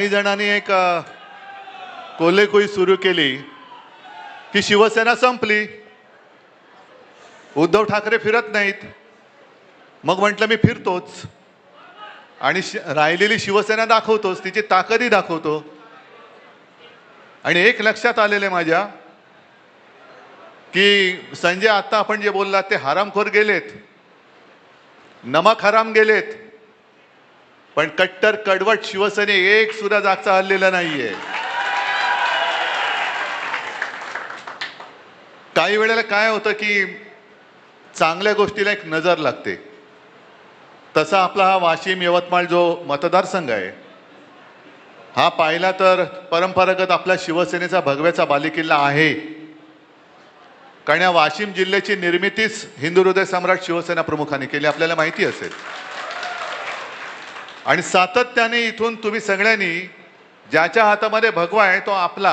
काही जणांनी एक कोल्हेकुई सुरू केली की शिवसेना संपली, उद्धव ठाकरे फिरत नाहीत. मग म्हटलं मी फिरतोच आणि राहिलेली शिवसेना दाखवतोच, तिची ताकदही दाखवतो. आणि एक लक्षात आलेले माझ्या की संजय आता आपण जे बोललात ते हरामखोर गेलेत, नमक हराम गेलेत, पण कट्टर कडवट शिवसेने एक सुद्धा जागचा हल्लेला नाहीये. काही वेळेला काय होतं की चांगल्या गोष्टीला एक नजर लागते. तसा आपला हा वाशिम यवतमाळ जो मतदारसंघ आहे, हा पाहिला तर परंपरागत आपल्या शिवसेनेचा भगव्याचा बालेकिल्ला आहे. कारण या वाशिम जिल्ह्याची निर्मितीच हिंदू हृदय सम्राट शिवसेना प्रमुखांनी केली, आपल्याला माहिती असेल. आणि सातत्याने इथून तुम्ही सगळ्यांनी ज्याच्या हातामध्ये भगवा आहे तो आपला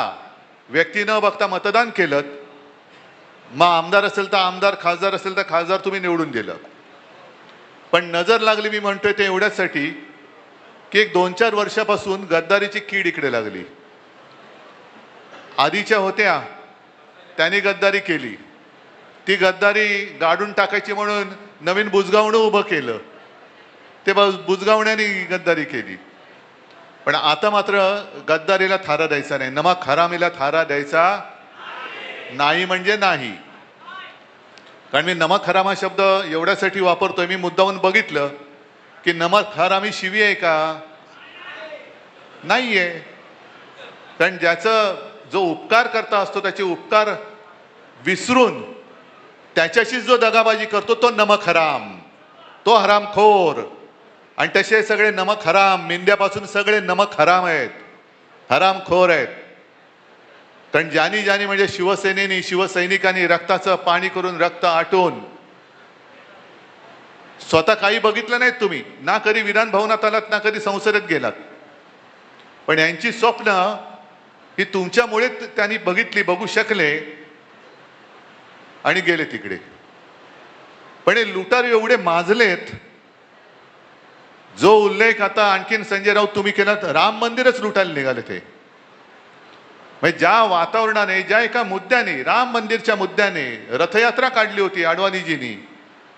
व्यक्ती न बघता मतदान केलं. मग आमदार असेल तर आमदार, खासदार असेल तर खासदार तुम्ही निवडून दिलं. पण नजर लागली, मी म्हणतोय ते एवढ्यासाठी की एक 2-4 वर्षापासून गद्दारीची कीड इकडे लागली. आधीच्या होत्या त्यांनी गद्दारी केली, ती गद्दारी गाडून टाकायची म्हणून नवीन बुजगावणं उभं केलं, ते बुजगावण्याने गद्दारी केली. पण आता मात्र गद्दारीला थारा द्यायचा नाही, नमक हरामीला थारा द्यायचा नाही म्हणजे नाही. कारण मी नमक हराम हा शब्द एवढ्यासाठी वापरतोय, मी मुद्दामून बघितलं की नमक हरामी शिवी आहे का? नाहीये. कारण ज्याचं जो उपकार करता असतो त्याचे उपकार विसरून त्याच्याशी जो दगाबाजी करतो तो नमक हराम, तो हरामखोर. आणि तसे सगळे नमक हराम, मेंढ्यापासून सगळे नमक हराम आहेत, हरामखोर आहेत. कारण ज्यानी ज्यानी म्हणजे शिवसेनेनी, शिवसैनिकांनी रक्ताचं पाणी करून, रक्त आटून, स्वतः काही बघितलं नाहीत तुम्ही, ना कधी विधान भवनात आलात ना कधी संसदेत गेलात. पण यांची स्वप्न ही तुमच्यामुळे त्यांनी बघितली, बघू शकले आणि गेले तिकडे. पण हे लुटार एवढे माजलेत. जो उल्लेख आता आणखीन संजय राऊत तुम्ही केलात, राम मंदिरच लुटायला निघाले ते. म्हणजे ज्या वातावरणाने, ज्या एका मुद्द्याने, राम मंदिरच्या मुद्द्याने रथयात्रा काढली होती अडवाणीजींनी,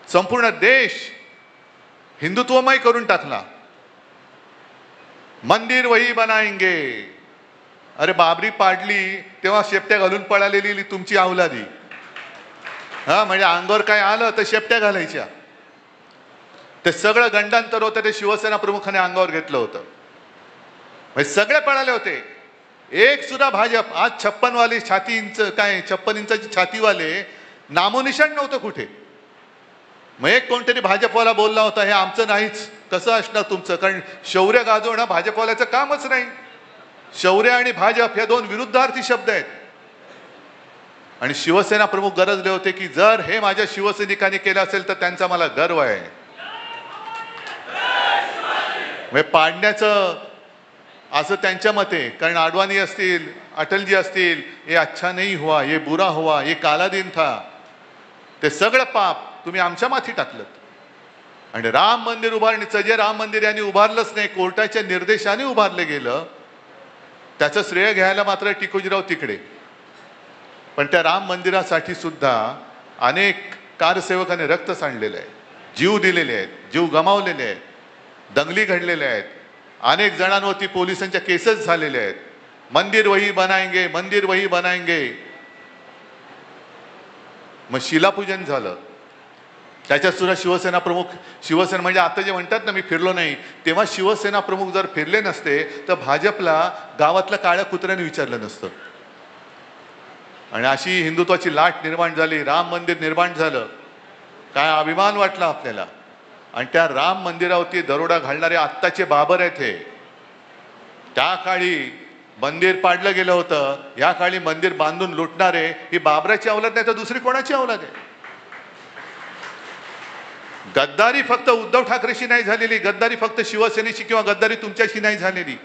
संपूर्ण देश हिंदुत्वमय करून टाकला. मंदिर वही बनाएंगे. अरे बाबरी पाडली तेव्हा शेपट्या घालून पळालेली तुमची अवलादी, हा म्हणजे अंगावर काय आलं तर शेपट्या घालायच्या. ते सगळं गंडांतर होतं, ते शिवसेना प्रमुखाने अंगावर घेतलं होतं. म्हणजे सगळे पळाले होते, एक सुद्धा भाजप. आज 56 वाले छाती इंच, काय 56 इंचाची छातीवाले नामोनिशाण नव्हतं कुठे. मग एक कोणतरी भाजपवाला बोलला होता हे आमचं नाहीच. कसं असणार तुमचं? कारण शौर्य गाजवणं भाजपवाल्याचं कामच नाही. शौर्य आणि भाजप हे दोन विरुद्धार्थी शब्द आहेत. आणि शिवसेना प्रमुख गरजले होते की जर हे माझ्या शिवसैनिकांनी केलं असेल तर त्यांचा मला गर्व आहे. म्हणजे पाडण्याचं असं त्यांच्या मते. कारण आडवाणी असतील, अटलजी असतील, ये अच्छा नहीं हुआ, ये बुरा हुआ, ये काला दिन था, ते सगळं पाप तुम्ही आमच्या माथी टाकलं. आणि राम मंदिर उभारणीचं, जे राम मंदिर यांनी उभारलंच नाही, कोर्टाच्या निर्देशाने उभारलं गेलं, त्याचं श्रेय घ्यायला मात्र टिकोजीराव तिकडे. पण त्या राम मंदिरासाठी सुद्धा अनेक कारसेवकांनी रक्त सांडलेलं आहे, जीव दिलेले आहेत, जीव गमावलेले आहेत, दंगली घडलेल्या आहेत, अनेक जणांवरती पोलिसांच्या केसेस झालेल्या आहेत. मंदिर वही बनाएंगे, मंदिर वही बनाएंगे. मग शिलापूजन झालं, त्याच्यात सुद्धा शिवसेना प्रमुख, शिवसेना म्हणजे आता जे म्हणतात ना मी फिरलो नाही, तेव्हा शिवसेना प्रमुख जर फिरले नसते तर भाजपला गावातल्या काळ्या कुत्र्याने विचारलं नसतं. आणि अशी हिंदुत्वाची लाट निर्माण झाली, राम मंदिर निर्माण झालं. काय अभिमान वाटला आपल्याला. आणि त्या राम मंदिरावरती दरोडा घालणारे आत्ताचे बाबर आहेत हे. त्या काळी मंदिर पाडलं गेलं होतं, या काळी मंदिर बांधून लुटणारे ही बाबराची अवलाद नाही तर दुसरी कोणाची अवलाद आहे? गद्दारी फक्त उद्धव ठाकरेशी नाही झालेली, गद्दारी फक्त शिवसेनेशी किंवा गद्दारी तुमच्याशी नाही झालेली.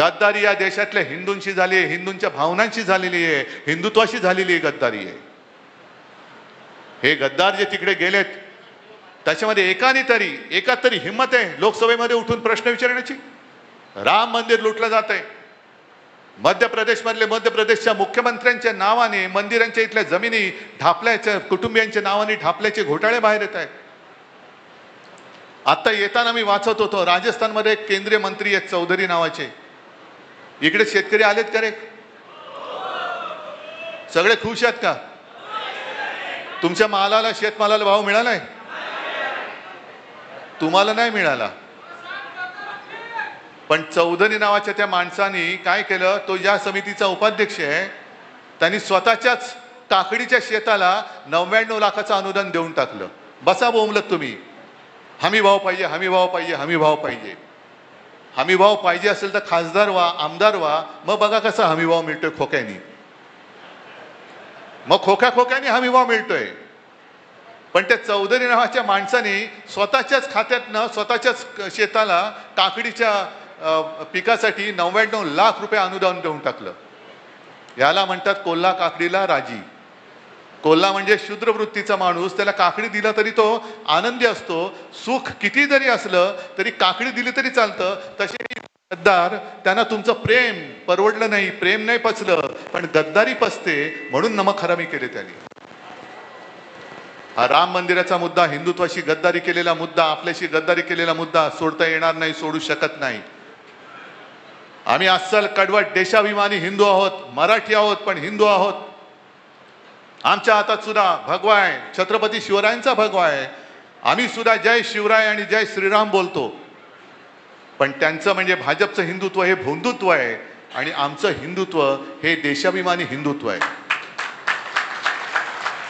गद्दारी या देशातल्या हिंदूंशी झाली आहे, हिंदूंच्या भावनांशी झालेली आहे, हिंदुत्वाशी झालेली आहे गद्दारी आहे. हे गद्दार जे तिकडे गेलेत त्याच्यामध्ये एका तरी हिंमत आहे लोकसभेमध्ये उठून प्रश्न विचारण्याची? राम मंदिर लुटलं जात आहे. मध्य प्रदेशच्या मुख्यमंत्र्यांच्या नावाने मंदिरांच्या इथल्या जमिनी ढापल्याच्या, कुटुंबियांच्या नावाने ढापल्याचे घोटाळे बाहेर येत आहेत. आता येताना मी वाचत होतो, राजस्थानमध्ये एक केंद्रीय मंत्री आहेत चौधरी नावाचे. इकडे शेतकरी आलेत का रे? सगळे खुश आहेत का? तुमच्या मालाला, शेतमालाला भाव मिळालाय? तुम्हाला नाही मिळाला. पण चौधरी नावाच्या त्या माणसाने काय केलं, तो या समितीचा उपाध्यक्ष आहे, त्यांनी स्वतःच्याच काकडीच्या शेताला 99 लाखाचं अनुदान देऊन टाकलं. बसा बोंबलत तुम्ही, हमी भाव पाहिजे, हमी भाव पाहिजे, हमी भाव पाहिजे. हमी भाव पाहिजे असेल तर खासदार व्हा, आमदार व्हा, मग बघा कसा हमी भाव मिळतोय खोक्यानी. मग खोक्याने हमी भाव मिळतोय. पण त्या चौधरी नावाच्या माणसाने स्वतःच्याच खात्यातनं स्वतःच्याच शेताला काकडीच्या पिकासाठी 99 लाख रुपये अनुदान देऊन टाकलं. याला म्हणतात कोल्हा काकडीला राजी. कोल्हा म्हणजे शूद्र वृत्तीचा माणूस. त्याला काकडी दिला तरी तो आनंदी असतो. सुख किती जरी असलं तरी काकडी दिली तरी चालतं. तसे गद्दार, त्यांना तुमचं प्रेम परवडलं नाही, प्रेम नाही पचलं, पण गद्दारी पचते म्हणून नमक हरामी केले त्यांनी. हा राम मंदिराचा मुद्दा, हिंदुत्वाशी गद्दारी केलेला मुद्दा, आपल्याशी गद्दारी केलेला मुद्दा सोडता येणार नाही, सोडू शकत नाही. आम्ही अस्सल कडवट देशाभिमानी हिंदू आहोत, मराठी आहोत, पण हिंदू आहोत. आमच्या हातात सुद्धा भगवा आहे, छत्रपती शिवरायांचा भगवा आहे. आम्ही सुद्धा जय शिवराय आणि जय श्रीराम बोलतो. पण त्यांचं म्हणजे भाजपचं हिंदुत्व हे भोंदुत्व आहे आणि आमचं हिंदुत्व हे देशाभिमानी हिंदुत्व आहे.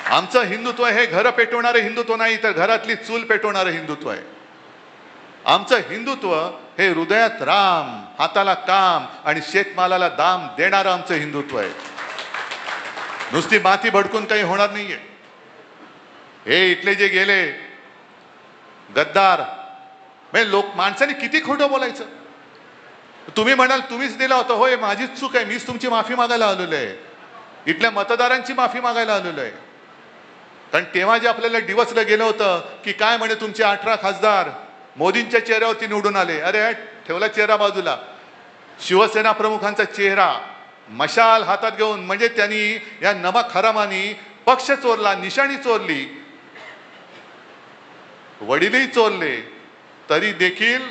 आमचं हिंदुत्व हे घर पेटवणारं हिंदुत्व नाही, तर घरातली चूल पेटवणारं हिंदुत्व आहे. आमचं हिंदुत्व हे हृदयात राम, हाताला काम आणि शेतमालाला दाम देणारं आमचं हिंदुत्व आहे. नुसती माती भडकून काही होणार नाहीये. हे इथले जे गेले गद्दार, म्हणजे लोक, माणसाने किती खोटं बोलायचं. तुम्ही म्हणाल तुम्हीच दिला होता, होय माझीच चूक आहे, मीच तुमची माफी मागायला आलेलो आहे, इथल्या मतदारांची माफी मागायला आलेलो आहे. कारण तेव्हा जे आपल्याला डिवचलं गेलं होतं की काय म्हणे तुमचे 18 खासदार मोदींच्या चेहऱ्यावरती निवडून आले. अरे ठेवला चेहरा बाजूला, शिवसेना प्रमुखांचा चेहरा मशाल हातात घेऊन, म्हणजे त्यांनी या नमक हरामानी पक्ष चोरला, निशाणी चोरली, वडीलही चोरले, तरी देखील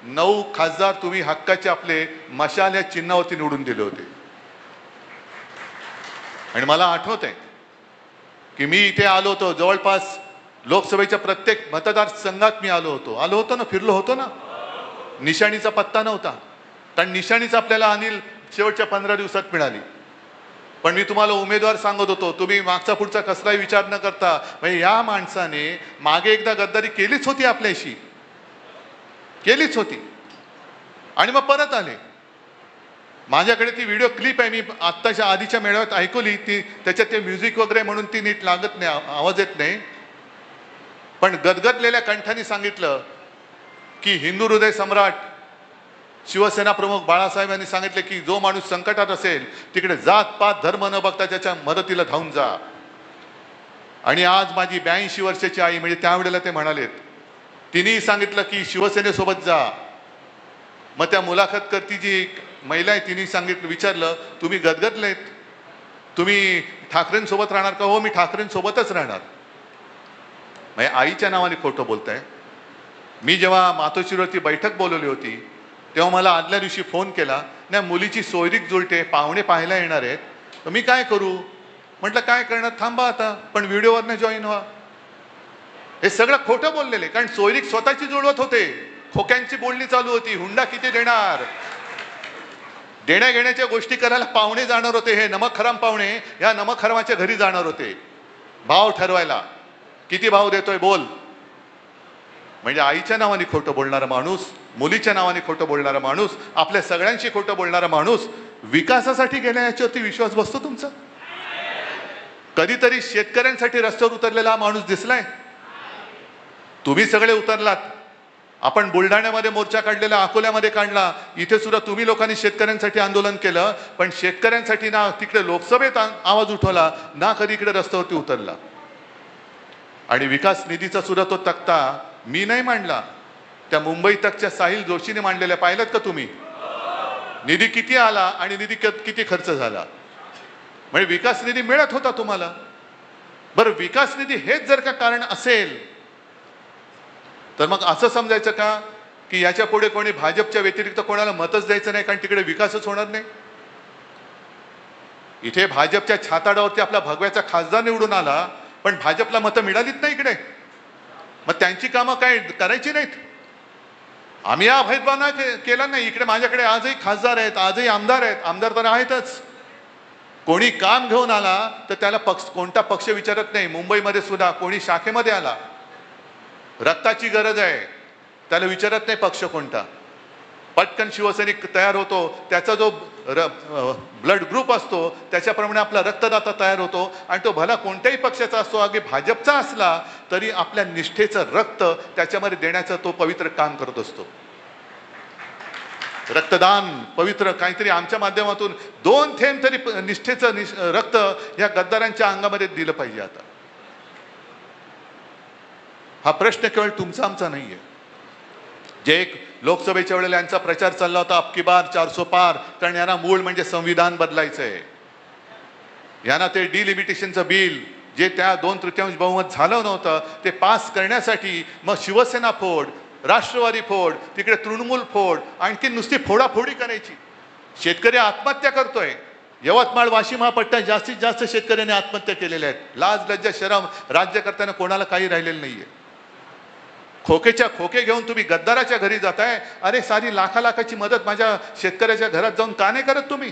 9 खासदार तुम्ही हक्काचे आपले मशाल या चिन्हावरती निवडून दिले होते. आणि मला आठवत आहे की मी इथे आलो होतो, जवळपास लोकसभेच्या प्रत्येक मतदारसंघात मी आलो होतो ना, फिरलो होतो ना. निशाणीचा पत्ता नव्हता, कारण निशाणीच आपल्याला अनिल शेवटच्या 15 दिवसात मिळाली. पण मी तुम्हाला उमेदवार सांगत होतो, तुम्ही मागचा पुढचा कसलाही विचार न करता, म्हणजे या माणसाने मागे एकदा गद्दारी केलीच होती, आपल्याशी केलीच होती, आणि मग परत आले. माझ्याकडे ती व्हिडिओ क्लिप आहे, मी आत्ताच्या आधीच्या मेळाव्यात ऐकवली ती. त्याच्यात ते म्युझिक वगैरे म्हणून ती नीट लागत नाही, आवाज येत नाही, पण गदगदलेल्या कंठाने सांगितलं की हिंदू हृदय सम्राट शिवसेना प्रमुख बाळासाहेबांनी सांगितले की जो माणूस संकटात असेल तिकडे जात पात धर्म न बघता त्याच्या मदतीला धावून जा. आणि आज माझी 82 वर्षाची आई, म्हणजे त्यावेळेला ते म्हणालेत, तिनेही सांगितलं की शिवसेनेसोबत जा. मग त्या मुलाखत करती जी महिला आहे तिने सांगितलं, विचारलं तुम्ही गदगदलेत, तुम्ही ठाकरेंसोबत राहणार का? हो मी ठाकरेंसोबतच राहणार. म्हणजे आईच्या नावाने खोटं बोलताय. मी जेव्हा मातोश्रीवरती बैठक बोलवली होती तेव्हा मला आदल्या दिवशी फोन केला, नाही मुलीची सोयरीक जुळते, पाहुणे पाहायला येणार आहेत, तर मी काय करू? म्हटलं काय करणार, थांबा आता, पण व्हिडिओवरनं जॉईन व्हा. हे सगळं खोटं बोललेले, कारण सोयरीक स्वतःची जुळवत होते, खोक्यांची बोलणी चालू होती, हुंडा किती देणार, देण्या घेण्याच्या गोष्टी करायला पाहुणे जाणार होते. हे नमक हराम पाहुणे या नमक हरामाच्या घरी जाणार होते भाव ठरवायला, किती भाव देतोय बोल. म्हणजे आईच्या नावाने खोटं बोलणारा माणूस, मुलीच्या नावाने खोटं बोलणारा माणूस, आपल्या सगळ्यांशी खोटं बोलणारा माणूस विकासासाठी गेल्या याच्यावरती विश्वास बसतो तुमचा? कधीतरी शेतकऱ्यांसाठी रस्त्यावर उतरलेला हा माणूस दिसलाय? तुम्ही सगळे उतरलात. आपण बुलढाण्यामध्ये मोर्चा काढलेला, अकोल्यामध्ये काढला, इथे सुद्धा तुम्ही लोकांनी शेतकऱ्यांसाठी आंदोलन केलं, पण शेतकऱ्यांसाठी ना तिकडे लोकसभेत आवाज उठवला, ना कधी इकडे रस्त्यावरती उतरला. आणि विकास निधीचा सुद्धा तो तक्ता मी नाही मांडला, त्या मुंबई तकच्या साहिल जोशीने मांडलेल्या, पाहिलात का तुम्ही? निधी किती आला आणि निधी किती खर्च झाला, म्हणजे विकास निधी मिळत होता तुम्हाला. बरं, विकास निधी हेच जर का कारण असेल तर मग असं समजायचं का की याच्या पुढे कोणी भाजपच्या व्यतिरिक्त कोणाला मतच द्यायचं नाही, कारण तिकडे विकासच होणार नाही. इथे भाजपच्या छाताडावरती आपला भगव्याचा खासदार निवडून आला, पण भाजपला मतं मिळालीच नाही इकडे. मग त्यांची कामं काय करायची नाहीत? आम्ही हा भेदभाव केला नाही. इकडे माझ्याकडे आजही खासदार आहेत, आजही आमदार आहेत, आमदार तर आहेतच. कोणी काम घेऊन आला तर त्याला कोणता पक्ष विचारत नाही. मुंबईमध्ये सुद्धा कोणी शाखेमध्ये आला, रक्ताची गरज आहे, त्याला विचारत नाही पक्ष कोणता. पटकन शिवसैनिक तयार होतो, त्याचा जो ब्लड ग्रुप असतो त्याच्याप्रमाणे आपला रक्तदाता तयार होतो, आणि तो भला कोणत्याही पक्षाचा असतो, अगदी भाजपचा असला तरी आपल्या निष्ठेचं रक्त त्याच्यामध्ये देण्याचं तो पवित्र काम करत असतो. रक्तदान पवित्र काहीतरी आमच्या माध्यमातून 2 थेंब तरी निष्ठेचं रक्त या गद्दारांच्या अंगामध्ये दिलं पाहिजे. आता हा प्रश्न केवळ तुमचा आमचा नाहीये. जे एक लोकसभेच्या वेळेला यांचा प्रचार चालला होता, अबकी बार 400 पार, कारण यांना मूळ म्हणजे संविधान बदलायचंय. यांना ते डिलिमिटेशनचं बिल जे त्या 2/3 बहुमत झालं नव्हतं ते पास करण्यासाठी मग शिवसेना फोड, राष्ट्रवादी फोड, तिकडे तृणमूल फोड, आणखी नुसती फोडाफोडी करायची. शेतकरी आत्महत्या करतोय. यवतमाळ वाशिम हा पट्टा जास्तीत जास्त शेतकऱ्यांनी आत्महत्या केलेल्या आहेत. लाज लज्जा शरम राज्यकर्त्यांना कोणाला काही राहिलेलं नाहीये. खोकेच्या खोके घेऊन तुम्ही गद्दाराच्या घरी जाताय. अरे सारी लाखाची मदत माझ्या शेतकऱ्याच्या घरात जाऊन का नाही करत तुम्ही?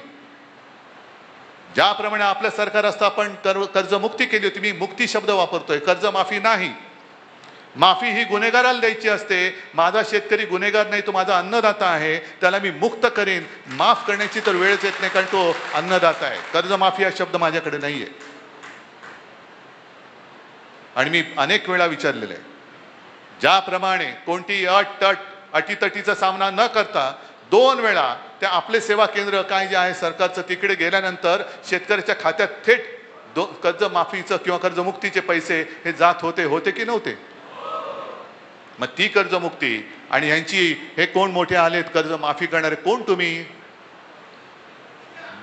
ज्याप्रमाणे आपलं सरकार असतं आपण कर्जमुक्ती केली होती. मी मुक्ती शब्द वापरतोय, कर्जमाफी नाही. माफी ही गुन्हेगाराला द्यायची असते. माझा शेतकरी गुन्हेगार नाही, तो माझा अन्नदाता आहे, त्याला मी मुक्त करेन. माफ करण्याची तर वेळच येत नाही, कारण तो अन्नदाता आहे. कर्जमाफी हा शब्द माझ्याकडे नाहीये. आणि मी अनेक वेळा विचारलेलं आहे, ज्याप्रमाणे कोणती अटीतटीचा सामना न करता 2 वेळा त्या आपले सेवा केंद्र काय जे आहे सरकारचं तिकडे गेल्यानंतर शेतकऱ्याच्या खात्यात थेट कर्जमाफीचं किंवा कर्जमुक्तीचे पैसे हे जात होते की नव्हते? मग ती कर्जमुक्ती आणि यांची हे कोण मोठे आलेत कर्जमाफी करणारे, कोण तुम्ही?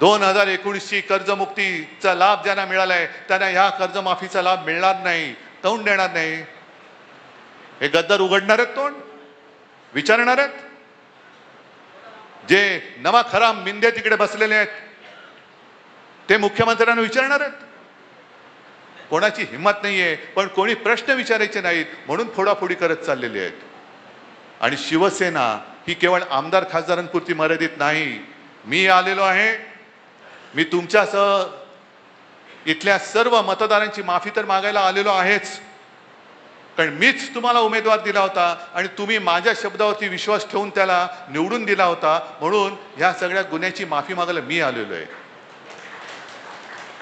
2019ची कर्जमुक्तीचा लाभ ज्यांना मिळालाय त्यांना ह्या कर्जमाफीचा लाभ मिळणार नाही. काऊन देणार नाही? हे गद्दार उघडणार आहेत तोंड, विचारणार आहेत. जे नमक हराम मिंदे तिकडे बसलेले आहेत ते मुख्यमंत्र्यांना विचारणार आहेत. कोणाची हिंमत नाहीये, पण कोणी प्रश्न विचारायचे नाहीत म्हणून फोडाफोडी करत चाललेले आहेत. आणि शिवसेना ही केवळ आमदार खासदारांपुरती मर्यादित नाही. मी आलेलो आहे, मी तुमच्यासह इथल्या सर्व मतदारांची माफी तर मागायला आलेलो आहेच, कारण मीच तुम्हाला उमेदवार दिला होता आणि तुम्ही माझ्या शब्दावरती विश्वास ठेवून त्याला निवडून दिला होता, म्हणून ह्या सगळ्या गुन्ह्याची माफी मागायला मी आलेलो आहे.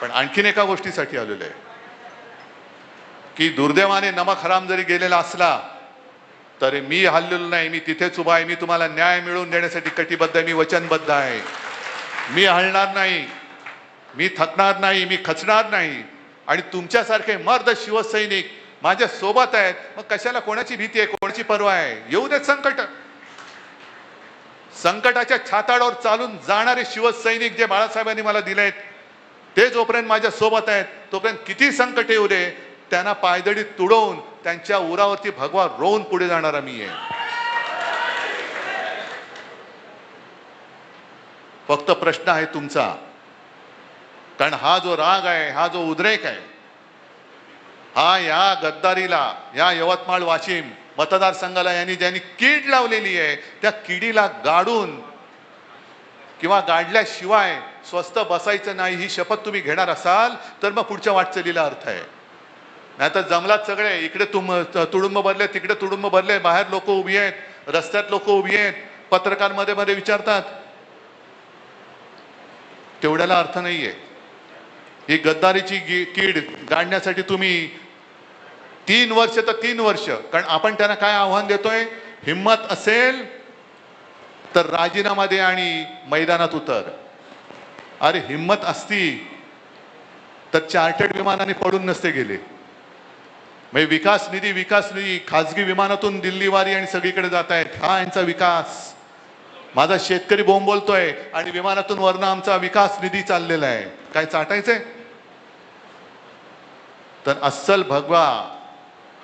पण आणखीन एका गोष्टीसाठी आलेलो आहे की दुर्दैवाने नमक हराम जरी गेलेला असला तरी मी हललेलो नाही. मी तिथेच उभा आहे. मी तुम्हाला न्याय मिळवून देण्यासाठी कटिबद्ध आहे. मी वचनबद्ध आहे. मी हलणार नाही, मी थकणार नाही, मी खचणार नाही. आणि तुमच्यासारखे मर्द शिवसैनिक माझ्या सोबत आहेत. मग कशाला कोणाची भीती आहे, कोणाची पर्वा आहे? येऊ देत संकट. संकटाच्या छाताडावर चालून जाणारे शिवसैनिक जे बाळासाहेबांनी मला दिलेत ते जोपर्यंत माझ्या सोबत आहेत तोपर्यंत किती संकट येऊ दे, त्यांना पायदळी तुडवून त्यांच्या उरावरती भगवा रोवून पुढे जाणारा मी आहे. फक्त प्रश्न आहे तुमचा, कारण हा जो राग आहे, हा जो उद्रेक आहे, हा या गद्दारीला, या यवतमाळ वाशिम मतदारसंघाला यांनी ज्यांनी कीड लावलेली आहे त्या किडीला गाडून किंवा गाडल्याशिवाय स्वस्थ बसायचं नाही ही शपथ तुम्ही घेणार असाल तर मग पुढच्या वाटचालीला अर्थ आहे. नाही तर जमलात सगळे, इकडे तुडुंब भरले, तिकडे तुडुंब भरले, बाहेर लोक उभी आहेत, रस्त्यात लोक उभी आहेत, पत्रकार मध्ये मध्ये विचारतात, तेवढ्याला अर्थ नाहीये. ही गद्दारीची कीड गाडण्यासाठी तुम्ही 3 वर्ष तर 3 वर्ष, कारण आपण त्यांना काय आव्हान देतोय, हिम्मत असेल तर राजीनामा दे आणि मैदानात उतर. अरे हिम्मत असती तर चार्टर्ड विमानाने पडून नसते गेले. म्हणजे विकास निधी खासगी विमानातून दिल्लीवारी आणि सगळीकडे जात आहेत, हा यांचा विकास. माझा शेतकरी बोंबलतोय आणि विमानातून वरनं आमचा विकास निधी चाललेला आहे. काय चाटायचंय? तर अस्सल भगवा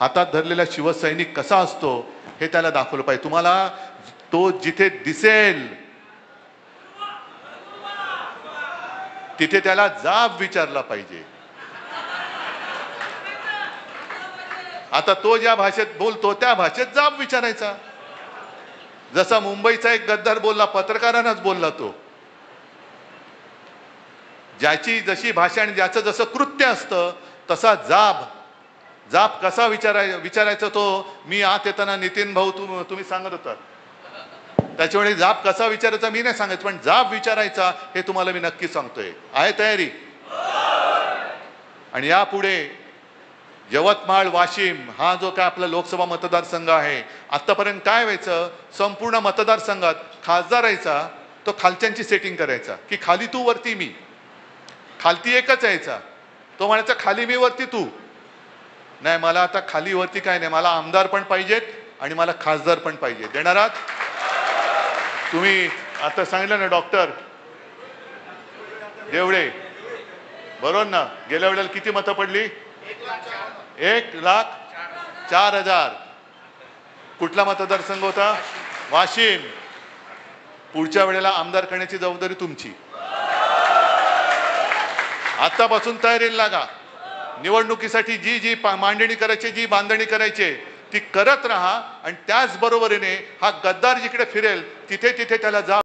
हातात धरलेला शिवसैनिक कसा असतो हे त्याला दाखवलं पाहिजे. तुम्हाला तो जिथे दिसेल तिथे त्याला जाब विचारला पाहिजे. आता तो ज्या भाषेत बोलतो त्या भाषेत जाब विचारायचा. जसा मुंबईचा एक गद्दार बोलला, पत्रकारांनाच बोलला तो. ज्याची जशी भाषा आणि ज्याचं जसं कृत्य असतं तसा जाब कसा विचारायचा तो मी आत येताना नितीन भाऊ तुम्ही सांगत होता. त्याच्यामुळे जाब कसा विचारायचा मी नाही सांगत, पण जाब विचारायचा हे तुम्हाला मी नक्की सांगतोय. आहे तयारी? आणि यापुढे यवतमाळ वाशिम हा जो काय आपला लोकसभा मतदारसंघ आहे, आतापर्यंत काय व्हायचं, संपूर्ण मतदारसंघात खासदार यायचा तो खालच्यांची सेटिंग करायचा की खाली तू वरती मी, खालती एकच यायचा तो म्हणायचा खाली मी वरती तू. नाही, मला आता खाली वरती काय नाही, मला आमदार पण पाहिजेत आणि मला खासदार पण पाहिजे. देणार आहात तुम्ही? आता सांगितलं ना डॉक्टर देवळे, बरोबर ना? गेल्या वेळेला किती मतं पडली? 1,04,000. कुठला मतदारसंघ होता? वाशिम. पुढच्या वेळेला आमदार करण्याची जबाबदारी तुमची. आतापासून तयारीला लागा. निवडणुकीसाठी जी मांडणी करायची, जी बांधणी करायची ती करत राहा. आणि त्याच बरोबरीने हा गद्दार जिकडे फिरेल तिथे त्याला जा